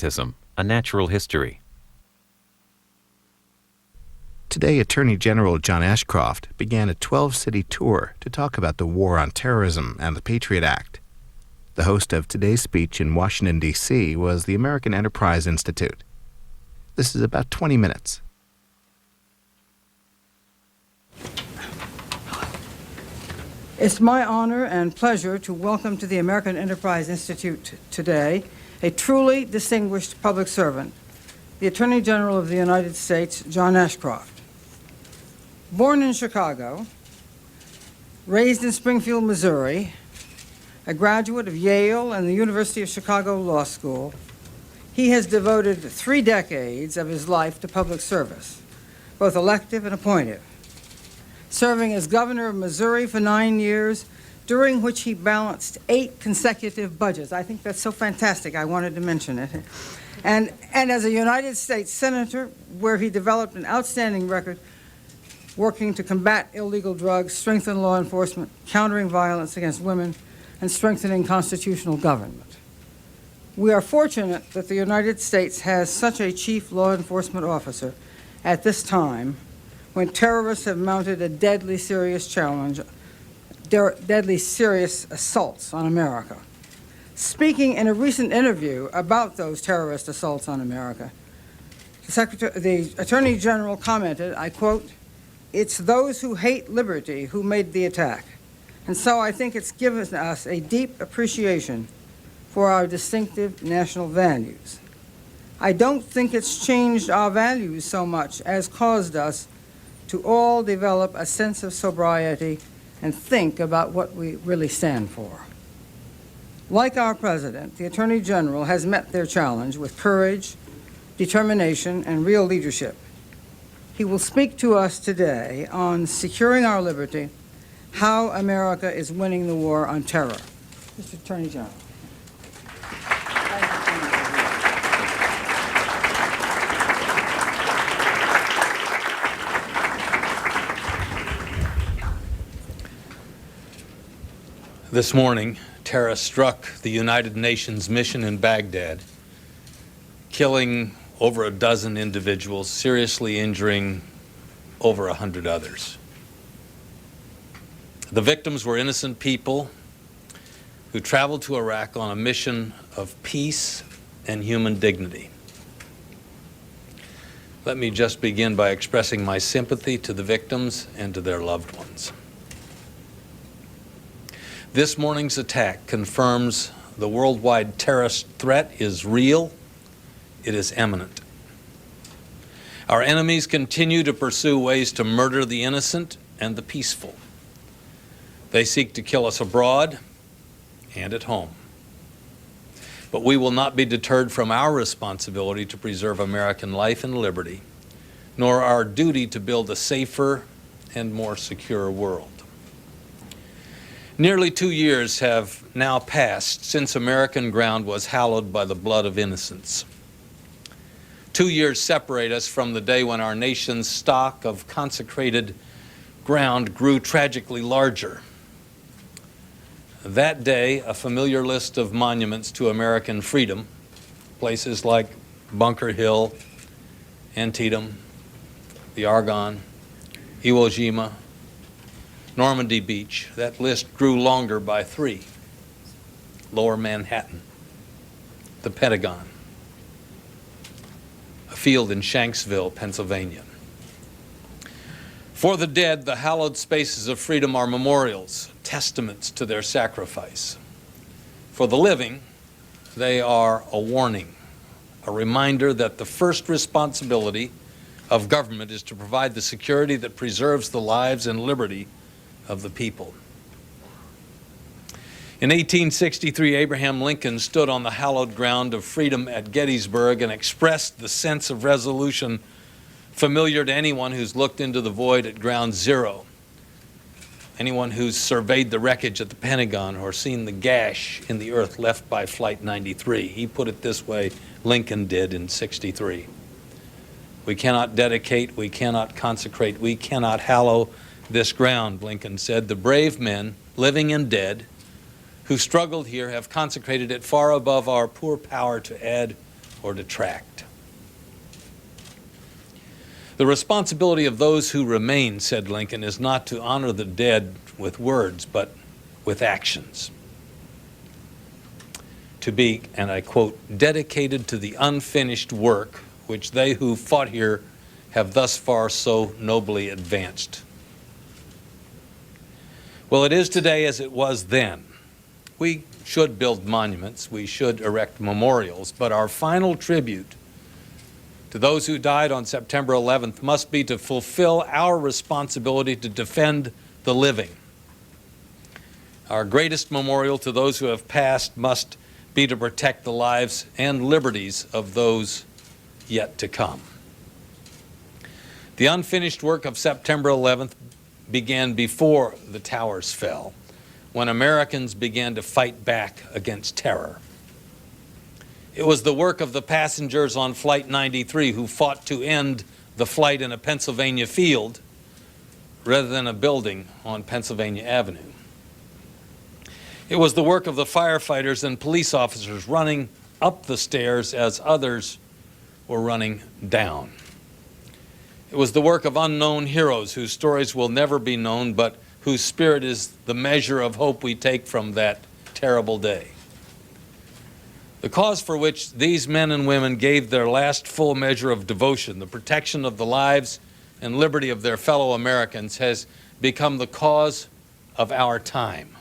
Terrorism, a Natural History. Today, Attorney General John Ashcroft began a 12-city tour to talk about the war on terrorism and the Patriot Act. The host of today's speech in Washington, D.C. was the American Enterprise Institute. This is about 20 minutes. It's my honor and pleasure to welcome to the American Enterprise Institute today a truly distinguished public servant, the Attorney General of the United States, John Ashcroft. Born in Chicago, raised in Springfield, Missouri, a graduate of Yale and the University of Chicago Law School, he has devoted 3 decades of his life to public service, both elective and appointive, serving as governor of Missouri for 9 years, during which he balanced 8 consecutive budgets. I think that's so fantastic, I wanted to mention it. And as a United States Senator, where he developed an outstanding record working to combat illegal drugs, strengthen law enforcement, countering violence against women, and strengthening constitutional government. We are fortunate that the United States has such a chief law enforcement officer at this time when terrorists have mounted a deadly serious challenge, deadly serious assaults on America. Speaking in a recent interview about those terrorist assaults on America, the Attorney General commented, I quote, "It's those who hate liberty who made the attack. And so I think it's given us a deep appreciation for our distinctive national values. I don't think it's changed our values so much as caused us to all develop a sense of sobriety and think about what we really stand for." Like our president, the Attorney General has met their challenge with courage, determination, and real leadership. He will speak to us today on securing our liberty, how America is winning the war on terror. Mr. Attorney General. This morning, terror struck the United Nations mission in Baghdad, killing over a dozen individuals, seriously injuring over 100 others. The victims were innocent people who traveled to Iraq on a mission of peace and human dignity. Let me just begin by expressing my sympathy to the victims and to their loved ones. This morning's attack confirms the worldwide terrorist threat is real, it is imminent. Our enemies continue to pursue ways to murder the innocent and the peaceful. They seek to kill us abroad and at home. But we will not be deterred from our responsibility to preserve American life and liberty, nor our duty to build a safer and more secure world. Nearly 2 years have now passed since American ground was hallowed by the blood of innocents. 2 years separate us from the day when our nation's stock of consecrated ground grew tragically larger. That day, a familiar list of monuments to American freedom, places like Bunker Hill, Antietam, the Argonne, Iwo Jima, Normandy Beach, that list grew longer by 3. Lower Manhattan, the Pentagon, a field in Shanksville, Pennsylvania. For the dead, the hallowed spaces of freedom are memorials, testaments to their sacrifice. For the living, they are a warning, a reminder that the first responsibility of government is to provide the security that preserves the lives and liberty of the people. In 1863, Abraham Lincoln stood on the hallowed ground of freedom at Gettysburg and expressed the sense of resolution familiar to anyone who's looked into the void at Ground Zero, anyone who's surveyed the wreckage at the Pentagon or seen the gash in the earth left by Flight 93. He put it this way, Lincoln did in '63. We cannot dedicate, we cannot consecrate, we cannot hallow this ground, Lincoln said. The brave men, living and dead, who struggled here have consecrated it far above our poor power to add or detract. The responsibility of those who remain, said Lincoln, is not to honor the dead with words, but with actions. To be, and I quote, dedicated to the unfinished work which they who fought here have thus far so nobly advanced. Well, it is today as it was then. We should build monuments, we should erect memorials, but our final tribute to those who died on September 11th must be to fulfill our responsibility to defend the living. Our greatest memorial to those who have passed must be to protect the lives and liberties of those yet to come. The unfinished work of September 11th began before the towers fell, when Americans began to fight back against terror. It was the work of the passengers on Flight 93 who fought to end the flight in a Pennsylvania field rather than a building on Pennsylvania Avenue. It was the work of the firefighters and police officers running up the stairs as others were running down. It was the work of unknown heroes whose stories will never be known, but whose spirit is the measure of hope we take from that terrible day. The cause for which these men and women gave their last full measure of devotion, the protection of the lives and liberty of their fellow Americans, has become the cause of our time.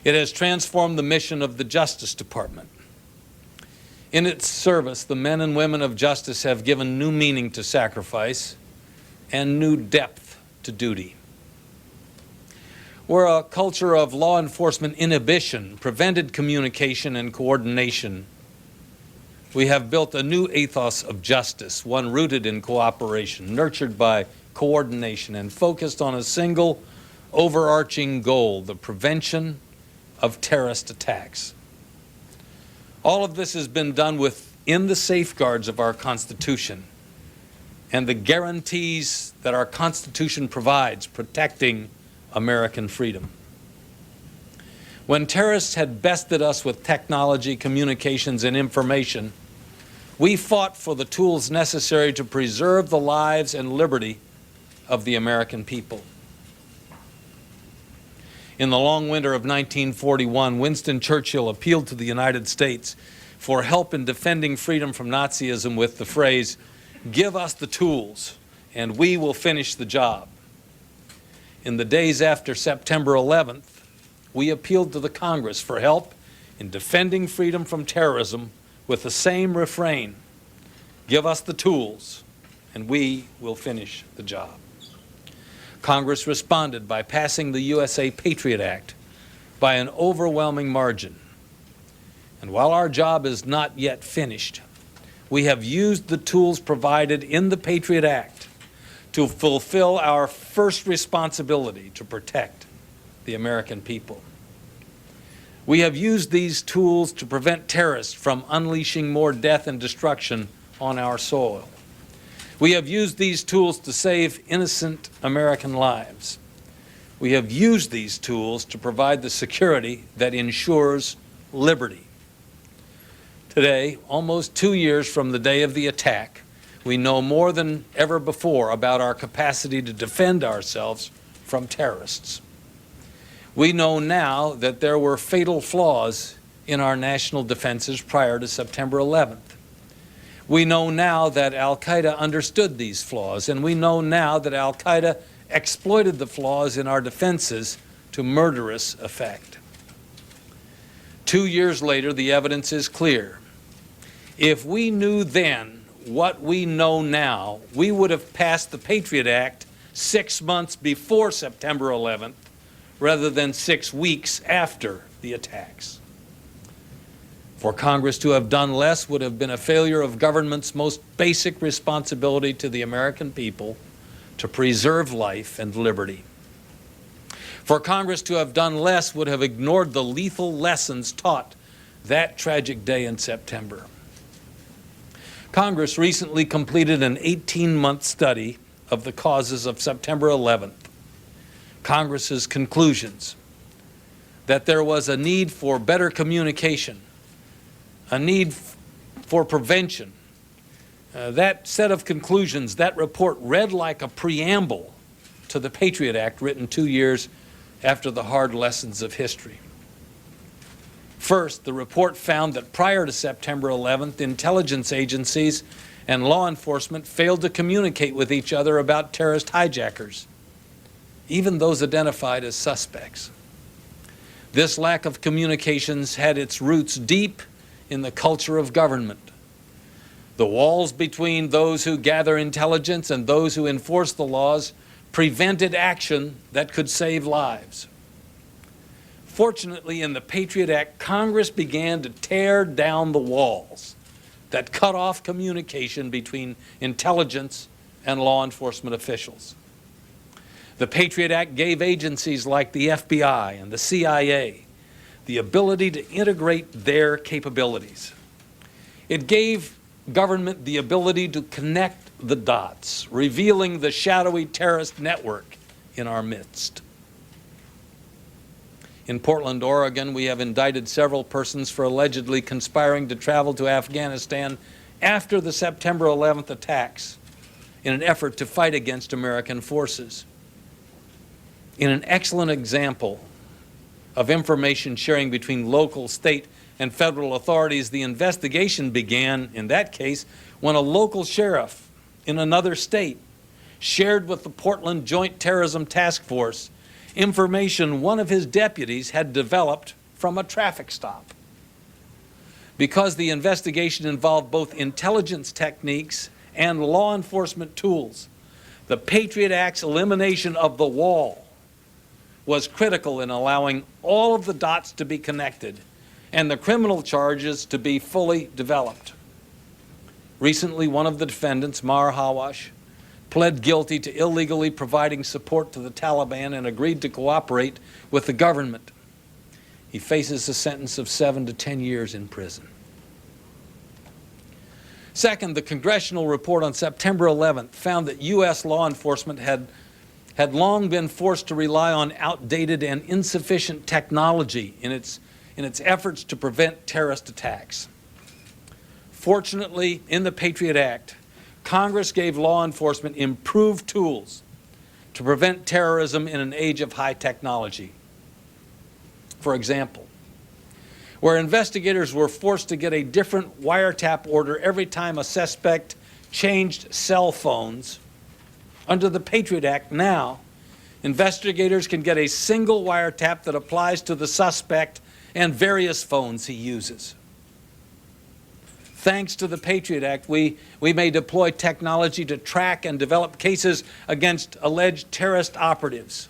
It has transformed the mission of the Justice Department. In its service, the men and women of justice have given new meaning to sacrifice and new depth to duty. Where a culture of law enforcement inhibition prevented communication and coordination, we have built a new ethos of justice, one rooted in cooperation, nurtured by coordination, and focused on a single overarching goal, the prevention of terrorist attacks. All of this has been done within the safeguards of our Constitution and the guarantees that our Constitution provides protecting American freedom. When terrorists had bested us with technology, communications, and information, we fought for the tools necessary to preserve the lives and liberty of the American people. In the long winter of 1941, Winston Churchill appealed to the United States for help in defending freedom from Nazism with the phrase, "Give us the tools and we will finish the job." In the days after September 11th, we appealed to the Congress for help in defending freedom from terrorism with the same refrain, "Give us the tools and we will finish the job." Congress responded by passing the USA Patriot Act by an overwhelming margin. And while our job is not yet finished, we have used the tools provided in the Patriot Act to fulfill our first responsibility to protect the American people. We have used these tools to prevent terrorists from unleashing more death and destruction on our soil. We have used these tools to save innocent American lives. We have used these tools to provide the security that ensures liberty. Today, almost 2 years from the day of the attack, we know more than ever before about our capacity to defend ourselves from terrorists. We know now that there were fatal flaws in our national defenses prior to September 11th. We know now that Al-Qaeda understood these flaws, and we know now that Al-Qaeda exploited the flaws in our defenses to murderous effect. 2 years later, the evidence is clear. If we knew then what we know now, we would have passed the Patriot Act 6 months before September 11th, rather than 6 weeks after the attacks. For Congress to have done less would have been a failure of government's most basic responsibility to the American people to preserve life and liberty. For Congress to have done less would have ignored the lethal lessons taught that tragic day in September. Congress recently completed an 18-month study of the causes of September 11th. Congress's conclusions that there was a need for better communication, a need for prevention. That set of conclusions, that report read like a preamble to the Patriot Act written 2 years after the hard lessons of history. First, the report found that prior to September 11th, intelligence agencies and law enforcement failed to communicate with each other about terrorist hijackers, even those identified as suspects. This lack of communications had its roots deep in the culture of government. The walls between those who gather intelligence and those who enforce the laws prevented action that could save lives. Fortunately, in the Patriot Act, Congress began to tear down the walls that cut off communication between intelligence and law enforcement officials. The Patriot Act gave agencies like the FBI and the CIA the ability to integrate their capabilities. It gave government the ability to connect the dots, revealing the shadowy terrorist network in our midst. In Portland, Oregon, we have indicted several persons for allegedly conspiring to travel to Afghanistan after the September 11th attacks in an effort to fight against American forces. In an excellent example of information sharing between local, state, and federal authorities, the investigation began, in that case, when a local sheriff in another state shared with the Portland Joint Terrorism Task Force information one of his deputies had developed from a traffic stop. Because the investigation involved both intelligence techniques and law enforcement tools, the Patriot Act's elimination of the wall was critical in allowing all of the dots to be connected and the criminal charges to be fully developed. Recently, one of the defendants, Mar Hawash, pled guilty to illegally providing support to the Taliban and agreed to cooperate with the government. He faces a sentence of 7 to 10 years in prison. Second, the congressional report on September 11th found that U.S. law enforcement had long been forced to rely on outdated and insufficient technology in its efforts to prevent terrorist attacks. Fortunately, in the Patriot Act, Congress gave law enforcement improved tools to prevent terrorism in an age of high technology. For example, where investigators were forced to get a different wiretap order every time a suspect changed cell phones, under the Patriot Act now, investigators can get a single wiretap that applies to the suspect and various phones he uses. Thanks to the Patriot Act, we may deploy technology to track and develop cases against alleged terrorist operatives.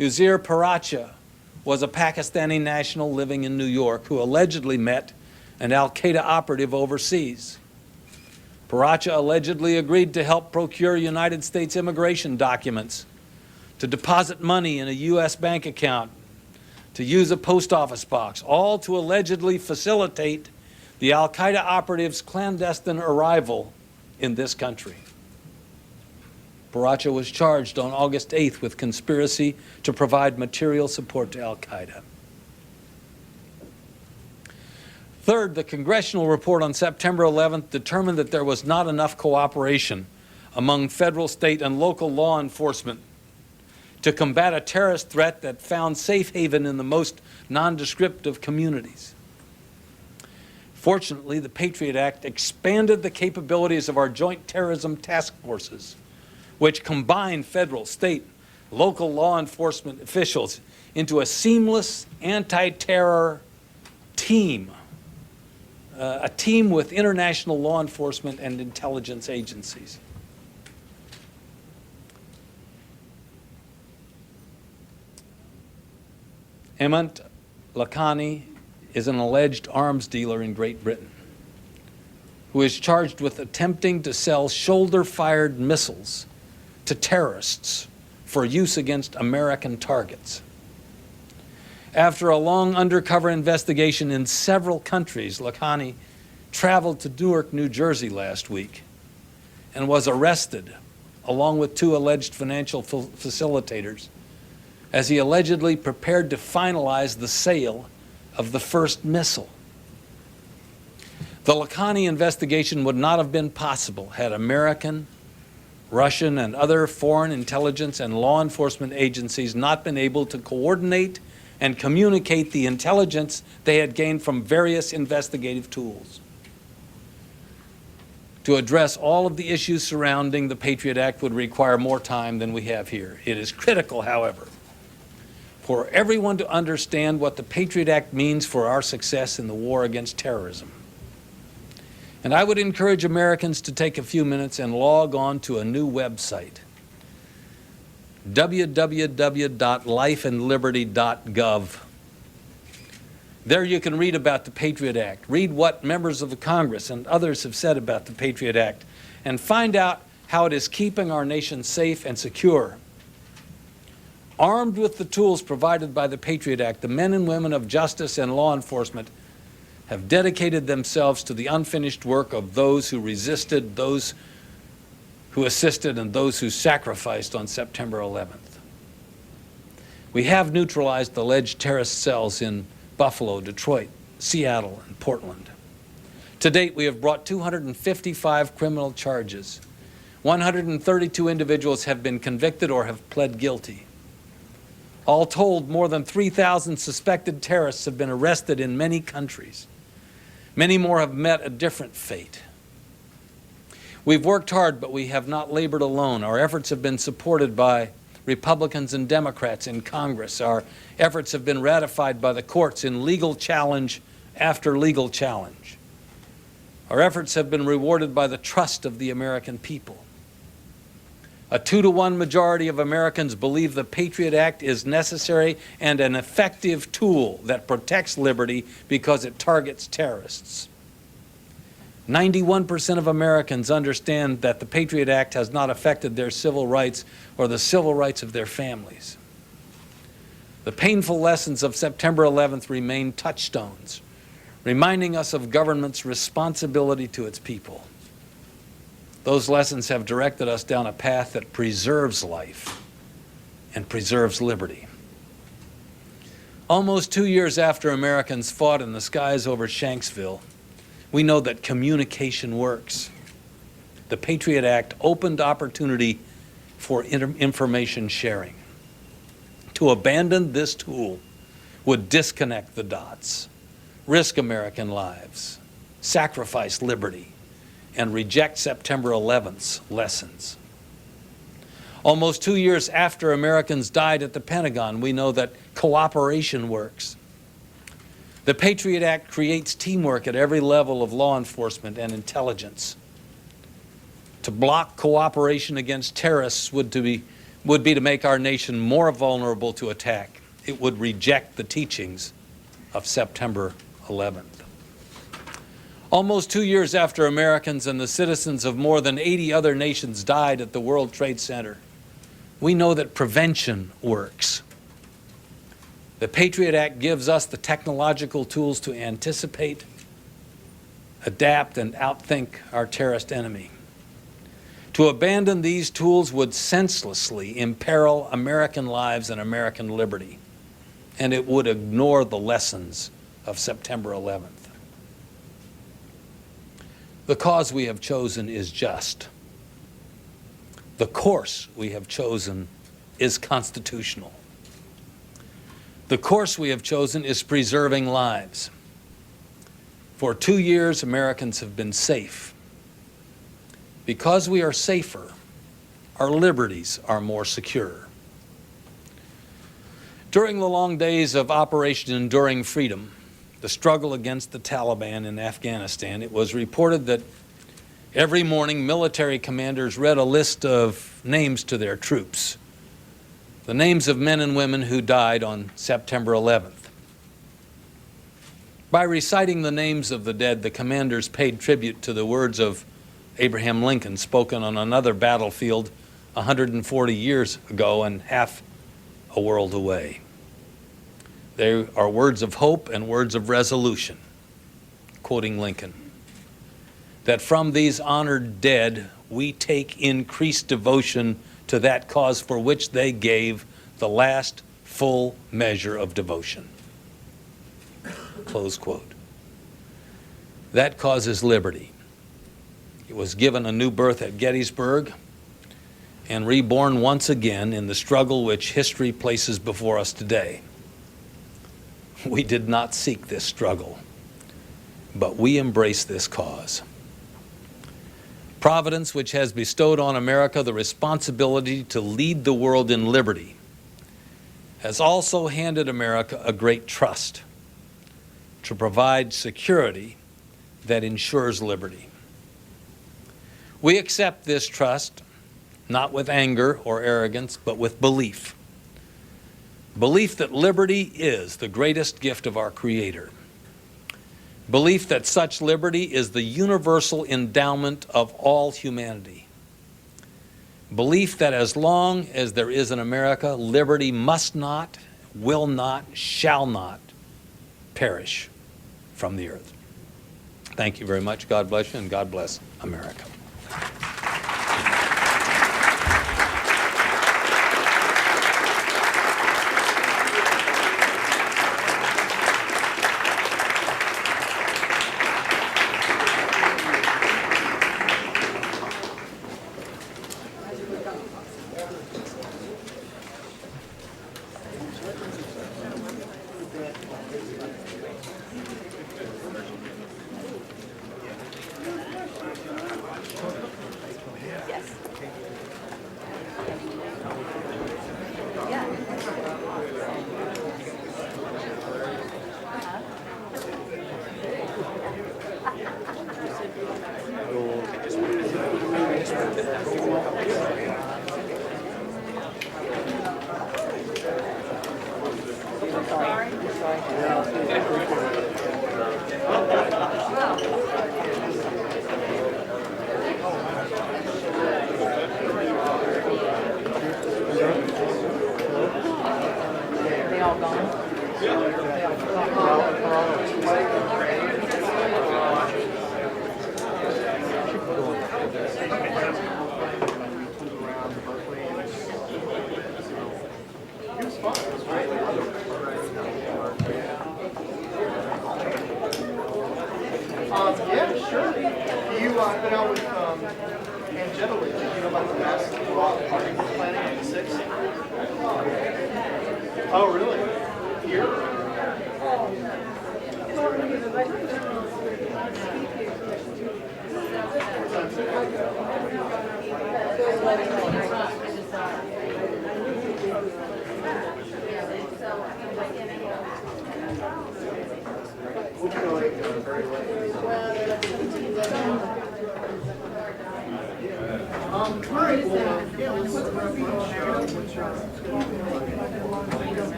Uzair Paracha was a Pakistani national living in New York who allegedly met an al-Qaeda operative overseas. Paracha allegedly agreed to help procure United States immigration documents, to deposit money in a U.S. bank account, to use a post office box, all to allegedly facilitate the al-Qaeda operative's clandestine arrival in this country. Paracha was charged on August 8th with conspiracy to provide material support to al-Qaeda. Third, the congressional report on September 11th determined that there was not enough cooperation among federal, state, and local law enforcement to combat a terrorist threat that found safe haven in the most nondescript of communities. Fortunately, the Patriot Act expanded the capabilities of our joint terrorism task forces, which combine federal, state, local law enforcement officials into a seamless anti-terror team, a team with international law enforcement and intelligence agencies. Hemant Lakhani is an alleged arms dealer in Great Britain who is charged with attempting to sell shoulder-fired missiles to terrorists for use against American targets. After a long undercover investigation in several countries, Lakhani traveled to Newark, New Jersey last week and was arrested along with 2 alleged financial facilitators as he allegedly prepared to finalize the sale of the first missile. The Lakhani investigation would not have been possible had American, Russian, and other foreign intelligence and law enforcement agencies not been able to coordinate and communicate the intelligence they had gained from various investigative tools. To address all of the issues surrounding the Patriot Act would require more time than we have here. It is critical, however, for everyone to understand what the Patriot Act means for our success in the war against terrorism. And I would encourage Americans to take a few minutes and log on to a new website, www.lifeandliberty.gov. There you can read about the Patriot Act, read what members of the Congress and others have said about the Patriot Act, and find out how it is keeping our nation safe and secure. Armed with the tools provided by the Patriot Act, the men and women of justice and law enforcement have dedicated themselves to the unfinished work of those who resisted, those who assisted, and those who sacrificed on September 11th. We have neutralized alleged terrorist cells in Buffalo, Detroit, Seattle, and Portland. To date, we have brought 255 criminal charges. 132 individuals have been convicted or have pled guilty. All told, more than 3,000 suspected terrorists have been arrested in many countries. Many more have met a different fate. We've worked hard, but we have not labored alone. Our efforts have been supported by Republicans and Democrats in Congress. Our efforts have been ratified by the courts in legal challenge after legal challenge. Our efforts have been rewarded by the trust of the American people. A 2-to-1 majority of Americans believe the Patriot Act is necessary and an effective tool that protects liberty because it targets terrorists. 91% of Americans understand that the Patriot Act has not affected their civil rights or the civil rights of their families. The painful lessons of September 11th remain touchstones, reminding us of government's responsibility to its people. Those lessons have directed us down a path that preserves life and preserves liberty. Almost 2 years after Americans fought in the skies over Shanksville, we know that communication works. The Patriot Act opened opportunity for information sharing. To abandon this tool would disconnect the dots, risk American lives, sacrifice liberty, and reject September 11th's lessons. Almost 2 years after Americans died at the Pentagon, we know that cooperation works. The Patriot Act creates teamwork at every level of law enforcement and intelligence. To block cooperation against terrorists would be to make our nation more vulnerable to attack. It would reject the teachings of September 11th. Almost 2 years after Americans and the citizens of more than 80 other nations died at the World Trade Center, we know that prevention works. The Patriot Act gives us the technological tools to anticipate, adapt, and outthink our terrorist enemy. To abandon these tools would senselessly imperil American lives and American liberty, and it would ignore the lessons of September 11th. The cause we have chosen is just. The course we have chosen is constitutional. The course we have chosen is preserving lives. For 2 years, Americans have been safe. Because we are safer, our liberties are more secure. During the long days of Operation Enduring Freedom, the struggle against the Taliban in Afghanistan, it was reported that every morning military commanders read a list of names to their troops, the names of men and women who died on September 11th. By reciting the names of the dead, the commanders paid tribute to the words of Abraham Lincoln, spoken on another battlefield 140 years ago and half a world away. They are words of hope and words of resolution, quoting Lincoln, that from these honored dead we take increased devotion to that cause for which they gave the last full measure of devotion. Close quote. That cause is liberty. It was given a new birth at Gettysburg and reborn once again in the struggle which history places before us today. We did not seek this struggle, but we embrace this cause. Providence, which has bestowed on America the responsibility to lead the world in liberty, has also handed America a great trust to provide security that ensures liberty. We accept this trust not with anger or arrogance, but with belief. Belief that liberty is the greatest gift of our Creator. Belief that such liberty is the universal endowment of all humanity. Belief that as long as there is an America, liberty must not, will not, shall not perish from the earth. Thank you very much. God bless you, and God bless America. Yeah, sure. You been out with Angela, you know about the basketball party we're planning on the 6th? Oh, really? Here?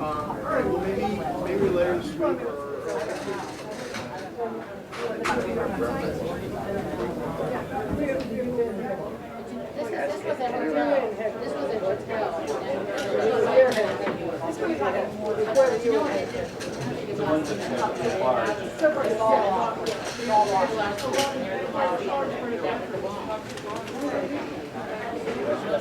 Alright, well maybe later this week or